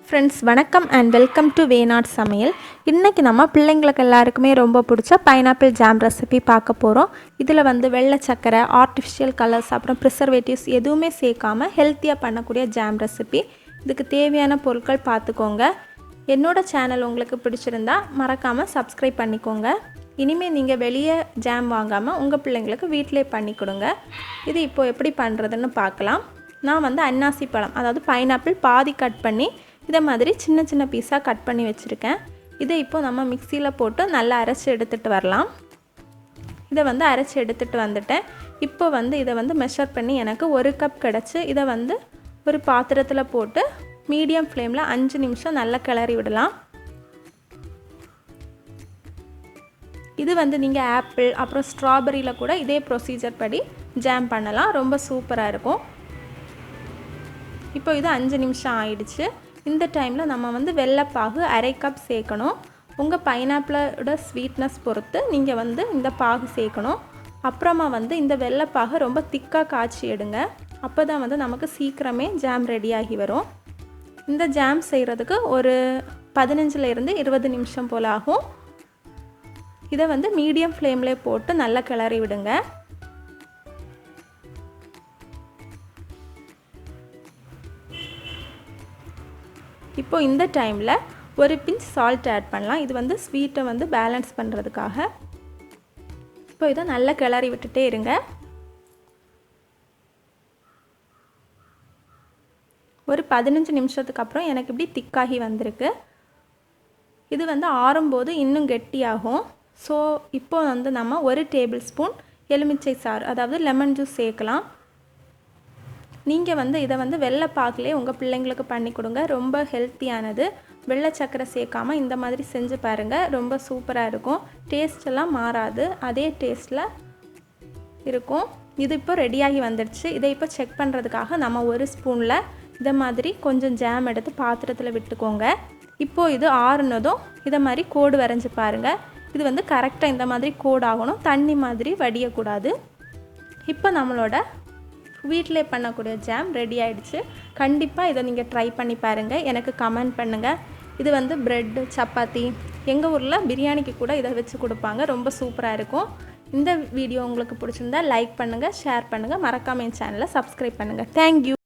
Friends வணக்கம் and welcome to Venad சமையல். இன்றைக்கி நம்ம பிள்ளைங்களுக்கு எல்லாருக்குமே ரொம்ப பிடிச்ச பைனாப்பிள் ஜாம் ரெசிபி பார்க்க போகிறோம். இதில் வெள்ளை சக்கரை, ஆர்டிஃபிஷியல் கலர்ஸ், அப்புறம் ப்ரிசர்வேட்டிவ்ஸ் எதுவுமே சேர்க்காமல் ஹெல்த்தியாக பண்ணக்கூடிய ஜாம் ரெசிபி. இதுக்கு தேவையான பொருட்கள் பார்த்துக்கோங்க. என்னோடய சேனல் உங்களுக்கு பிடிச்சிருந்தா மறக்காமல் சப்ஸ்கிரைப் பண்ணிக்கோங்க. இனிமேல் நீங்கள் வெளியே ஜாம் வாங்காமல் உங்கள் பிள்ளைங்களுக்கு வீட்டிலே பண்ணி கொடுங்க. இது இப்போது எப்படி பண்ணுறதுன்னு பார்க்கலாம். நான் அன்னாசி பழம், அதாவது பைனாப்பிள் பாதி கட் பண்ணி இதை மாதிரி சின்ன சின்ன பீஸாக கட் பண்ணி வச்சுருக்கேன். இதை இப்போ நம்ம மிக்சியில் போட்டு நல்லா அரைச்சி எடுத்துகிட்டு வரலாம். இதை அரைச்சி எடுத்துகிட்டு வந்துட்டேன். இப்போ இதை மெஷர் பண்ணி எனக்கு 1 கப் கிடச்சி. இதை ஒரு பாத்திரத்தில் போட்டு மீடியம் ஃப்ளேமில் 5 நிமிஷம் நல்லா கிளறி விடலாம். இது நீங்கள் ஆப்பிள் அப்புறம் ஸ்ட்ராபெரியில் கூட இதே ப்ரொசீஜர் படி ஜாம் பண்ணலாம். ரொம்ப சூப்பராக இருக்கும். இப்போ இது 5 நிமிஷம் ஆயிடுச்சு. இந்த டைமில் நம்ம வெள்ளைப்பாகு 1/2 கப் சேர்க்கணும். உங்கள் பைனாப்பிளோட ஸ்வீட்னஸ் பொறுத்து நீங்கள் இந்த பாகு சேர்க்கணும். அப்புறமா இந்த வெள்ளைப்பாகு ரொம்ப திக்காக காய்ச்சி எடுங்க. அப்போ தான் நமக்கு சீக்கிரமே ஜாம் ரெடியாகி வரும். இந்த ஜாம் செய்கிறதுக்கு ஒரு 15லேருந்து 20 நிமிஷம் போல் ஆகும். இதை மீடியம் ஃப்ளேம்லேயே போட்டு நல்லா கிளறி விடுங்க. இப்போ இந்த டைமில் ஒரு பிஞ்ச் சால்ட் ஆட் பண்ணலாம். இது ஸ்வீட்டை பேலன்ஸ் பண்ணுறதுக்காக. இப்போ இதை நல்லா கிளறி விட்டுட்டே இருங்க. ஒரு 15 நிமிஷத்துக்கு அப்புறம் எனக்கு இப்படி திக்காகி வந்திருக்கு. இது ஆறும்போது இன்னும் கெட்டியாகும். ஸோ இப்போ நம்ம 1 டேபிள் ஸ்பூன் எலுமிச்சை சாறு, அதாவது லெமன் ஜூஸ் சேர்க்கலாம். நீங்கள் இதை வெள்ளை பாகிலே உங்கள் பிள்ளைங்களுக்கு பண்ணி கொடுங்க. ரொம்ப ஹெல்த்தியானது. வெள்ளை சக்கரை சேர்க்காமல் இந்த மாதிரி செஞ்சு பாருங்கள். ரொம்ப சூப்பராக இருக்கும். டேஸ்டெல்லாம் மாறாது, அதே டேஸ்ட்டில் இருக்கும். இது இப்போ ரெடியாகி வந்துடுச்சு. இதை இப்போ செக் பண்ணுறதுக்காக நம்ம 1 ஸ்பூனில் இதை மாதிரி கொஞ்சம் ஜாம் எடுத்து பாத்திரத்தில் விட்டுக்கோங்க. இப்போது இது ஆறுனதும் இதை மாதிரி கோடு வரைஞ்சி பாருங்கள். இது கரெக்டாக இந்த மாதிரி கோடு ஆகணும். தண்ணி மாதிரி வடியக்கூடாது. இப்போ நம்மளோட வீட்டிலே பண்ணக்கூடிய ஜாம் ரெடி ஆகிடுச்சு. கண்டிப்பாக இதை நீங்கள் ட்ரை பண்ணி பாருங்கள். எனக்கு கமெண்ட் பண்ணுங்கள். இது ப்ரெட்டு, சப்பாத்தி, எங்கள் ஊரில் பிரியாணிக்கு கூட இதை வச்சு கொடுப்பாங்க. ரொம்ப சூப்பராக இருக்கும். இந்த வீடியோ உங்களுக்கு பிடிச்சிருந்தா லைக் பண்ணுங்கள், ஷேர் பண்ணுங்கள். மறக்காமல் என் சேனலை சப்ஸ்கிரைப் பண்ணுங்கள். தேங்க்யூ.